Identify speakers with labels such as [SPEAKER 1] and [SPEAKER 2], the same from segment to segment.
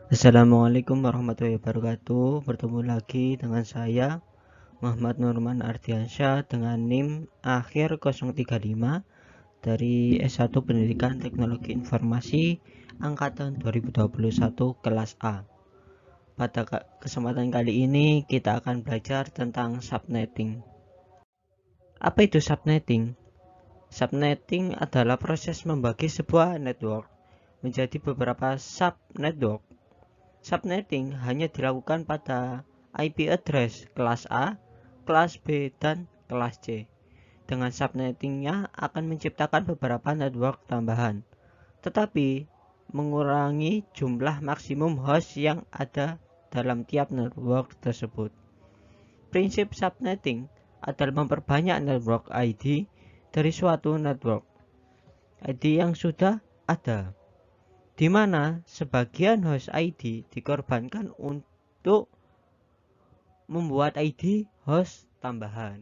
[SPEAKER 1] Assalamualaikum warahmatullahi wabarakatuh. Bertemu lagi dengan saya Muhammad Nurman Ardiansyah dengan NIM akhir 035 dari S1 Pendidikan Teknologi Informasi angkatan 2021 kelas A. Pada kesempatan kali ini kita akan belajar tentang subnetting. Apa itu subnetting? Subnetting adalah proses membagi sebuah network menjadi beberapa subnetwork. Subnetting hanya dilakukan pada IP address kelas A, kelas B, dan kelas C. Dengan subnettingnya akan menciptakan beberapa network tambahan, tetapi mengurangi jumlah maksimum host yang ada dalam tiap network tersebut. Prinsip subnetting adalah memperbanyak network ID dari suatu network ID yang sudah ada, di mana sebagian host ID dikorbankan untuk membuat ID host tambahan.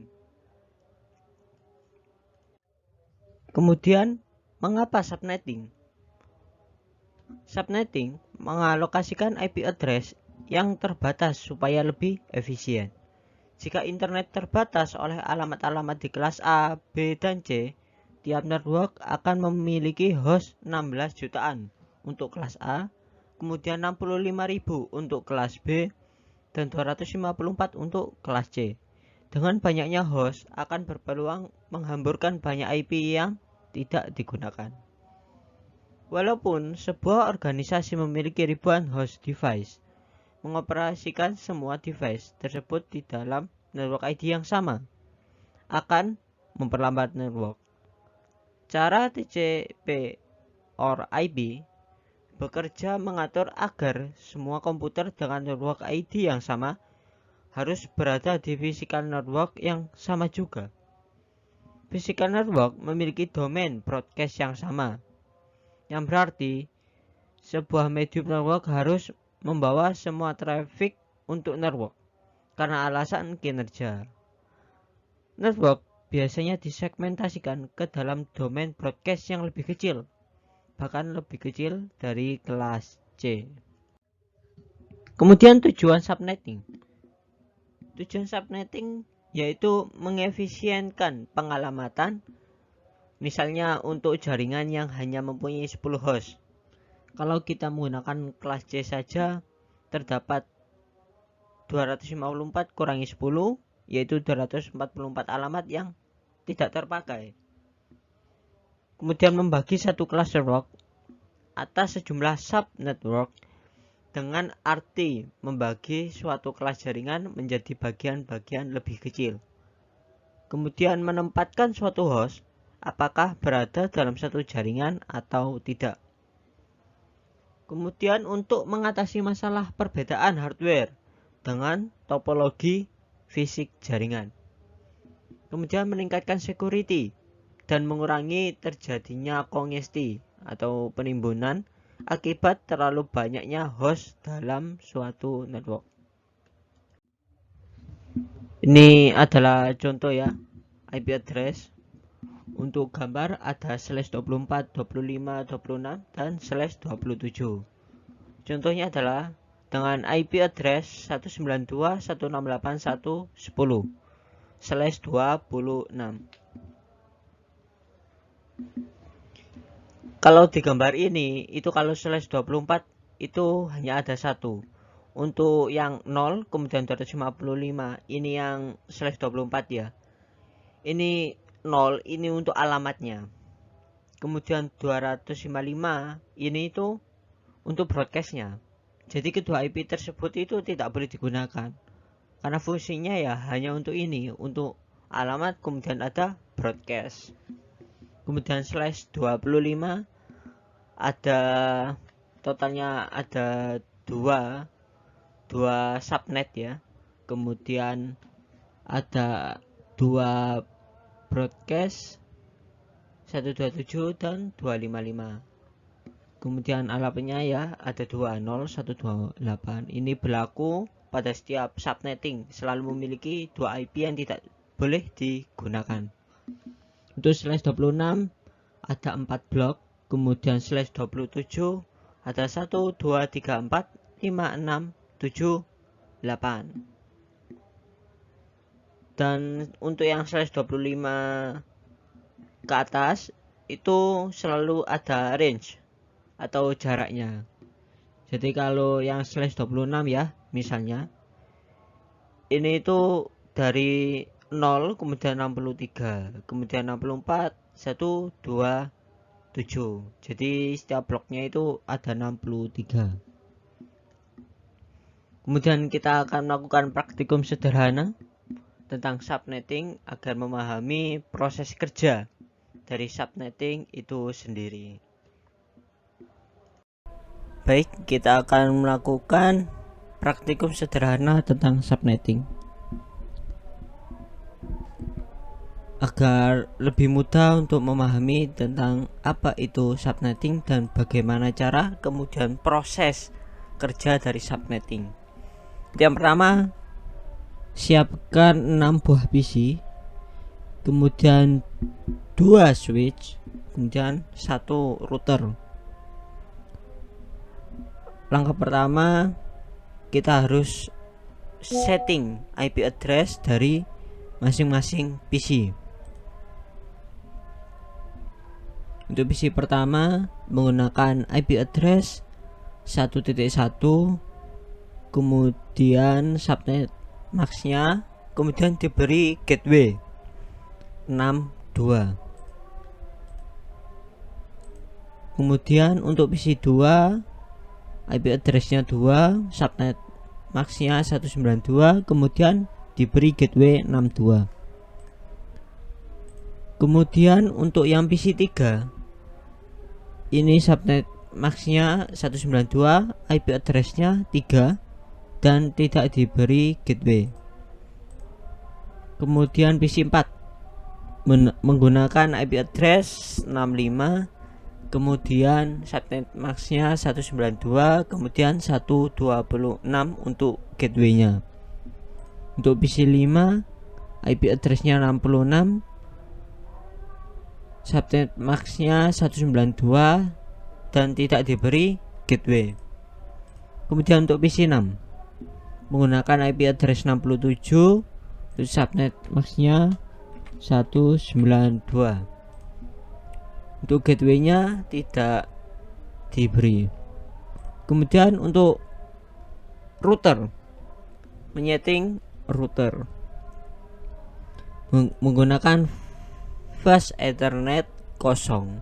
[SPEAKER 1] Kemudian, mengapa subnetting? Subnetting mengalokasikan IP address yang terbatas supaya lebih efisien. Jika internet terbatas oleh alamat-alamat di kelas A, B, dan C, tiap network akan memiliki host 16 jutaan untuk kelas A, kemudian 65.000 untuk kelas B, dan 254 untuk kelas C. Dengan banyaknya host akan berpeluang menghamburkan banyak IP yang tidak digunakan. Walaupun sebuah organisasi memiliki ribuan host device, mengoperasikan semua device tersebut di dalam network ID yang sama akan memperlambat network. Cara TCP or IP bekerja mengatur agar semua komputer dengan network ID yang sama harus berada di physical network yang sama juga. Physical network memiliki domain broadcast yang sama, yang berarti sebuah medium network harus membawa semua traffic untuk network karena alasan kinerja. Network biasanya disegmentasikan ke dalam domain broadcast yang lebih kecil, bahkan lebih kecil dari kelas C. Kemudian tujuan subnetting. Tujuan subnetting yaitu mengefisienkan pengalamatan, misalnya untuk jaringan yang hanya mempunyai 10 host. Kalau kita menggunakan kelas C saja, terdapat 254 kurangi 10, yaitu 244 alamat yang tidak terpakai. Kemudian membagi satu kelas network atas sejumlah subnetwork dengan arti membagi suatu kelas jaringan menjadi bagian-bagian lebih kecil. Kemudian menempatkan suatu host apakah berada dalam satu jaringan atau tidak. Kemudian untuk mengatasi masalah perbedaan hardware dengan topologi fisik jaringan. Kemudian meningkatkan security dan mengurangi terjadinya kongesti atau penimbunan akibat terlalu banyaknya host dalam suatu network. Ini adalah contoh ya, IP address. Untuk gambar ada /24, 25, 26, dan /27. Contohnya adalah dengan IP address 192.168.110/26. Kalau di gambar ini, itu kalau /24 itu hanya ada satu. Untuk yang 0, kemudian 255, ini yang /24 ya. Ini 0, ini untuk alamatnya. Kemudian 255, ini itu untuk broadcastnya. Jadi kedua IP tersebut itu tidak boleh digunakan. Karena fungsinya ya hanya untuk ini, untuk alamat, kemudian ada broadcast. Kemudian /25 ada totalnya ada dua subnet ya. Kemudian ada dua broadcast 127 dan 255. Kemudian alamatnya ya ada 20 128. Ini berlaku pada setiap subnetting, selalu memiliki dua IP yang tidak boleh digunakan. Untuk /26 ada 4 blok, kemudian /27 ada 1, 2, 3, 4, 5678. Dan untuk yang slash 25 ke atas itu selalu ada range atau jaraknya. Jadi kalau yang slash 26 ya, misalnya ini itu dari 0 kemudian 63 kemudian 64 1 2 7. Jadi setiap bloknya itu ada 63. Kemudian kita akan melakukan praktikum sederhana tentang subnetting agar memahami proses kerja dari subnetting itu sendiri. Baik, kita akan melakukan praktikum sederhana tentang subnetting. Agar lebih mudah untuk memahami tentang apa itu subnetting dan bagaimana cara kemudian proses kerja dari subnetting. Yang pertama, siapkan 6 buah PC, kemudian 2 switch, kemudian 1 router. Langkah pertama, kita harus setting IP address dari masing-masing PC. Untuk PC pertama menggunakan IP address 1.1, kemudian subnet maxnya, kemudian diberi gateway 62. Kemudian untuk PC 2 IP addressnya 2, subnet maxnya 192, kemudian diberi gateway 62. Kemudian untuk yang PC 3 ini subnet maxnya 192, IP addressnya 3 dan tidak diberi gateway. Kemudian PC 4 menggunakan IP address 65, kemudian subnet maxnya 192, kemudian 126 untuk gateway-nya. Untuk PC 5 IP address-nya 66, subnet maxnya 192 dan tidak diberi gateway. Kemudian untuk PC 6 menggunakan IP address 67, subnet maxnya 192. Untuk gateway-nya tidak diberi. Kemudian untuk router, menyeting router menggunakan fast Ethernet 0,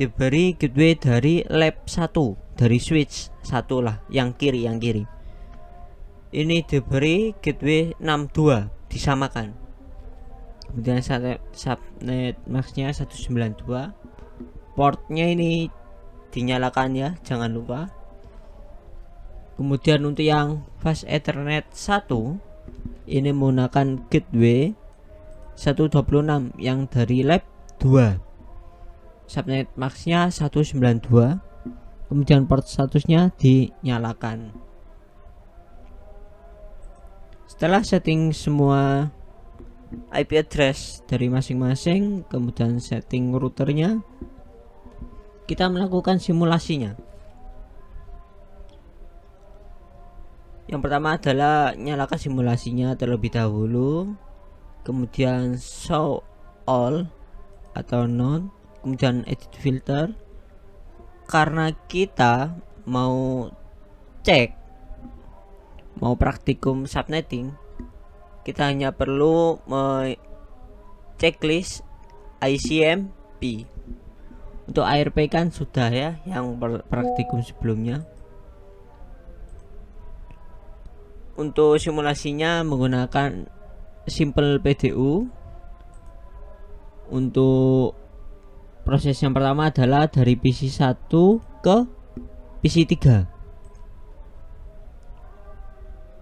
[SPEAKER 1] diberi gateway dari lab 1, dari switch 1 lah, yang kiri. Ini diberi gateway 62, disamakan. Kemudian subnet maxnya 192. Portnya ini dinyalakan ya, jangan lupa. Kemudian untuk yang fast Ethernet 1 ini menggunakan gateway 126 yang dari lab 2. Subnet maxnya 192. Kemudian port statusnya dinyalakan. Setelah setting semua IP address dari masing-masing, kemudian setting routernya, kita melakukan simulasinya. Yang pertama adalah nyalakan simulasinya terlebih dahulu, kemudian show all atau none, kemudian edit filter. Karena kita mau praktikum subnetting, kita hanya perlu checklist ICMP. Untuk ARP kan sudah ya, yang praktikum sebelumnya. Untuk simulasinya menggunakan simple PDU. Untuk proses yang pertama adalah dari PC 1 ke PC 3.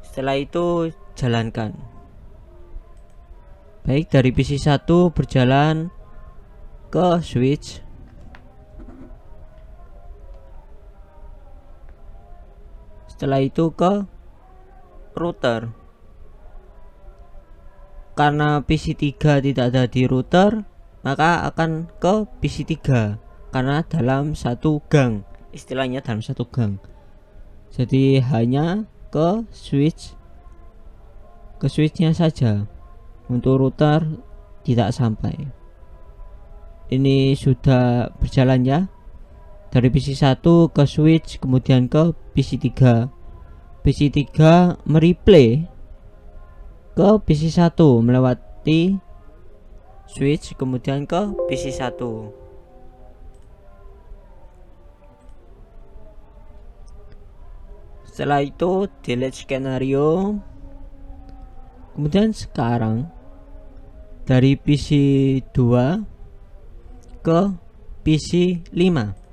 [SPEAKER 1] Setelah itu jalankan. Baik, dari PC 1 berjalan ke switch, setelah itu ke router. Karena PC 3 tidak ada di router, maka akan ke PC 3 karena dalam satu gang, istilahnya dalam satu gang. Jadi hanya ke switchnya saja. Untuk router tidak sampai. Ini sudah berjalan ya. Dari PC 1 ke switch, kemudian ke PC 3. PC 3 mereplay ke PC 1 melewati switch, kemudian ke PC 1. Setelah itu delete skenario. Kemudian sekarang dari PC 2 ke PC 5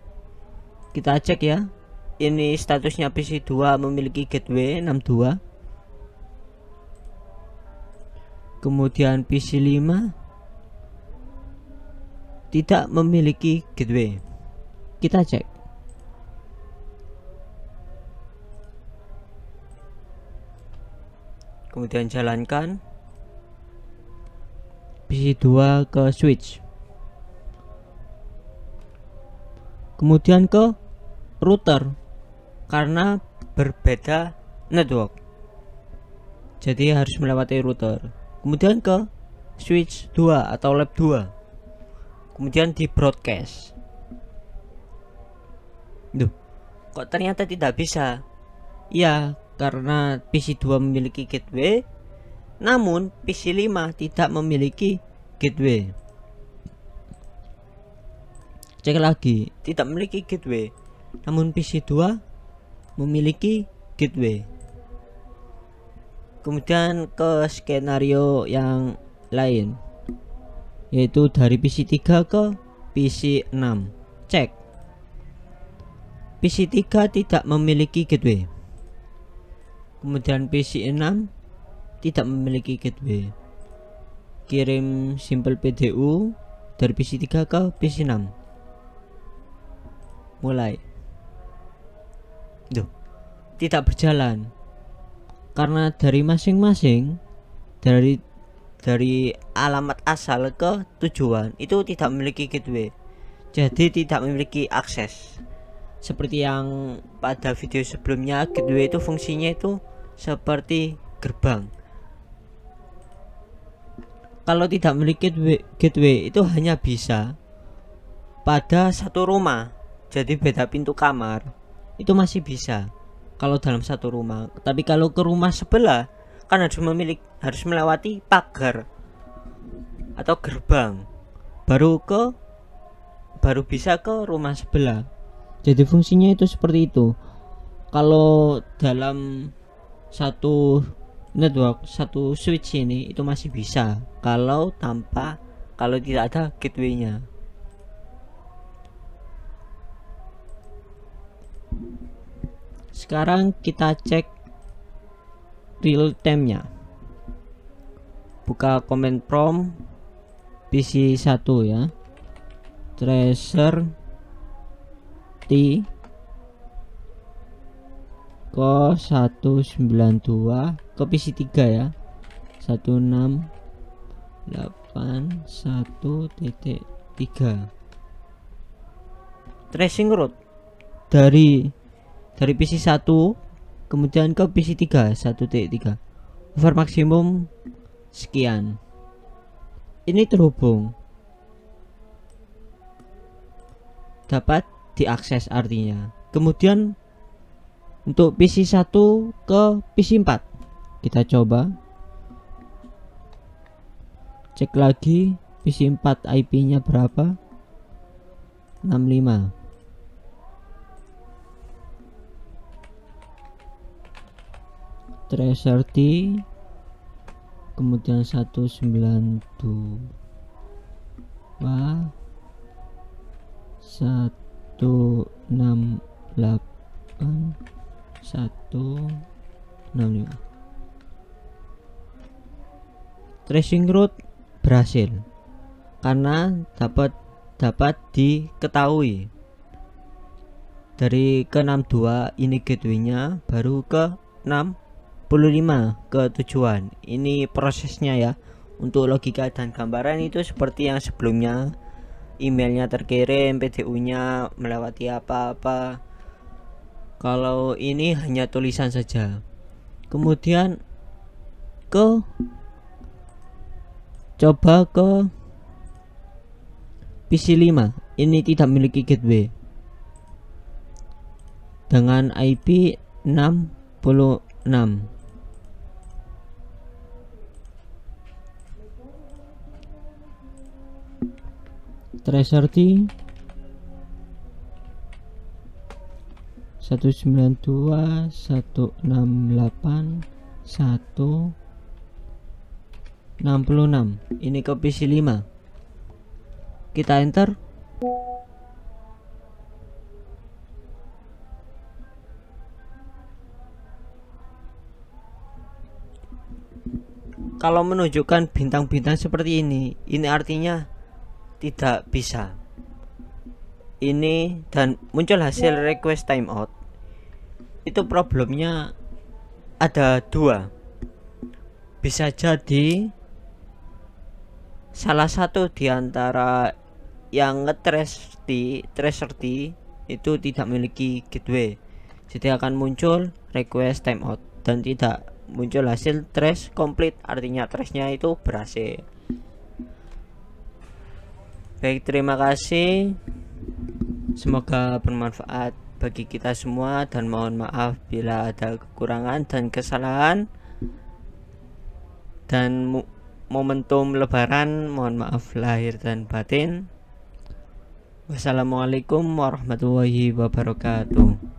[SPEAKER 1] kita cek ya. Ini statusnya PC 2 memiliki gateway 62. Kemudian PC 5 tidak memiliki gateway. Kita cek. Kemudian jalankan PC 2 ke switch. Kemudian ke router karena berbeda network. Jadi harus melewati router. Kemudian ke switch 2 atau lab 2. Kemudian di broadcast. Duh, kok ternyata tidak bisa? Ya, karena PC 2 memiliki gateway, namun PC 5 tidak memiliki gateway. Cek lagi, tidak memiliki gateway, namun PC 2 memiliki gateway. Kemudian ke skenario yang lain, yaitu dari PC 3 ke PC 6. Cek, PC 3 tidak memiliki gateway. Kemudian PC 6 tidak memiliki gateway. Kirim simple PDU dari PC 3 ke PC 6. Mulai. Duh, tidak berjalan. Karena dari masing-masing dari alamat asal ke tujuan itu tidak memiliki gateway. Jadi tidak memiliki akses. Seperti yang pada video sebelumnya, gateway itu fungsinya itu seperti gerbang. Kalau tidak memiliki gateway itu hanya bisa pada satu rumah. Jadi beda pintu kamar itu masih bisa kalau dalam satu rumah. Tapi kalau ke rumah sebelah kan harus melewati pagar atau gerbang baru bisa ke rumah sebelah. Jadi fungsinya itu seperti itu. Kalau dalam satu network, satu switch ini itu masih bisa kalau tidak ada gateway-nya. Sekarang kita cek real time-nya. Buka command prompt PC 1 ya. Tracer T ke 192 ke PC 3 ya. 1681.3. Tracing route dari PC 1 kemudian ke PC 3 1.3. Over maksimum sekian. Ini terhubung. Dapat diakses artinya. Kemudian untuk PC 1 ke PC 4 kita coba cek lagi PC 4 IP-nya berapa. 65. Tracer T kemudian 192 168 165. Tracing route berhasil karena dapat diketahui dari ke 62 ini gateway-nya, baru ke 65 ke tujuan. Ini prosesnya ya. Untuk logika dan gambaran itu seperti yang sebelumnya. Emailnya terkirim, PDU-nya melewati apa-apa. Kalau ini hanya tulisan saja. Kemudian coba ke PC5. Ini tidak memiliki gateway dengan IP 66. Tracer D 192.168.166. Ini ke PC5. Kita enter. Kalau menunjukkan bintang-bintang seperti ini artinya tidak bisa. Ini dan muncul hasil request timeout. Itu problemnya ada dua. Bisa jadi salah satu di antara yang nge-trace di tracer D itu tidak memiliki gateway. Jadi akan muncul request timeout dan tidak muncul hasil trace complete, artinya trace-nya itu berhasil. Baik, terima kasih. Semoga bermanfaat bagi kita semua dan mohon maaf bila ada kekurangan dan kesalahan. Dan momentum lebaran, mohon maaf lahir dan batin. Wassalamualaikum warahmatullahi wabarakatuh.